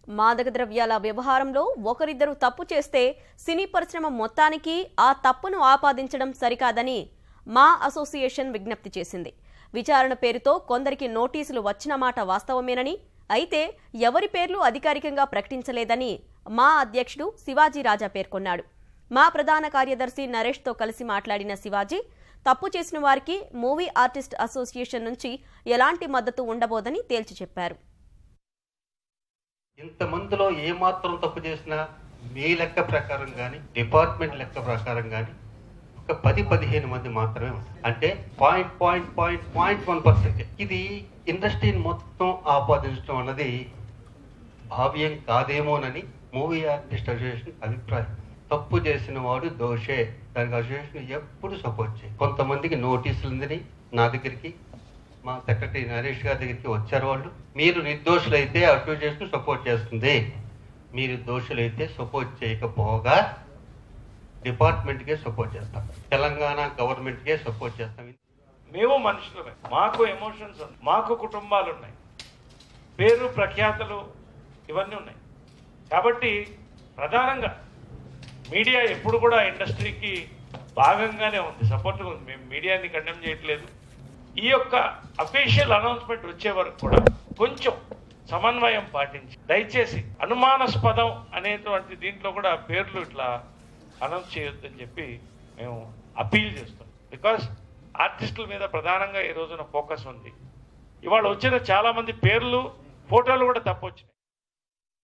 మాదక ద్రవ్యాల వ్యవహారంలో ఒకరిద్దరు తప్పు చేస్తే సినీ పరిశ్రమ మొత్తానికి ఆ తప్పును ఆపాదించడం సరికాదని మా అసోసియేషన్ విజ్ఞప్తి చేసింది. విచారణ పేరుతో కొందరికి నోటీసులు వచ్చిన మాట వాస్తవమేనని, అయితే ఎవరి పేర్లు అధికారికంగా ప్రకటించలేదని మా అధ్యక్షుడు శివాజీ రాజా పేర్కొన్నాడు. మా ప్రధాన కార్యదర్శి నరేష్తో కలిసి మాట్లాడిన శివాజీ, తప్పు చేసిన వారికి మూవీ ఆర్టిస్ట్ అసోసియేషన్ నుంచి ఎలాంటి మద్దతు ఉండబోదని తేల్చి చెప్పారు. ఇంతమందిలో ఏమాత్రం తప్పు చేసినా మీ లెక్క ప్రకారం కానీ డిపార్ట్మెంట్ లెక్క ప్రకారం కానీ ఒక 10-15 మంది మాత్రమే ఉంటారు. అంటే 0.1%. ఇది ఇండస్ట్రీని మొత్తం ఆపాదించడం అన్నది భావ్యం కాదేమోనని మూవీ ఆర్టిస్ట్ అసోసియేషన్ అభిప్రాయం. తప్పు చేసిన వాడు దోషే, దానికి అసోసియేషన్ ఎప్పుడు సపోర్ట్ చేయి. కొంతమందికి నోటీసులు ఉందని నా దగ్గరికి, మా సెక్రటరీ నరేష్ గారి దగ్గరికి వచ్చారు. వాళ్ళు మీరు నిర్దోషులైతే అసోసియేషన్ సపోర్ట్ చేస్తుంది, మీరు దోషులైతే సపోర్ట్ చేయకపోగా డిపార్ట్మెంట్కే సపోర్ట్ చేస్తాం, తెలంగాణ గవర్నమెంట్కే సపోర్ట్ చేస్తాం. మేము మనుషులమే, మాకు ఎమోషన్స్ ఉన్నాయి, మాకు కుటుంబాలు ఉన్నాయి, పేరు ప్రఖ్యాతలు ఇవన్నీ ఉన్నాయి. కాబట్టి ప్రధానంగా మీడియా ఎప్పుడు కూడా ఇండస్ట్రీకి భాగంగానే ఉంది, సపోర్ట్గా ఉంది. మేము మీడియాని కండెమ్ చేయట్లేదు. ఈ యొక్క అఫీషియల్ అనౌన్స్మెంట్ వచ్చే వరకు కూడా కొంచెం సమన్వయం పాటించి, దయచేసి అనుమానాస్పదం అనేటువంటి దీంట్లో కూడా పేర్లు ఇట్లా అనౌన్స్ చేయొద్దని చెప్పి మేము అపీల్ చేస్తాం. బికాస్ ఆర్టిస్టుల మీద ప్రధానంగా ఈ రోజున ఫోకస్ ఉంది. ఇవాళ వచ్చిన చాలామంది పేర్లు, ఫోటోలు కూడా తప్పు వచ్చినాయి.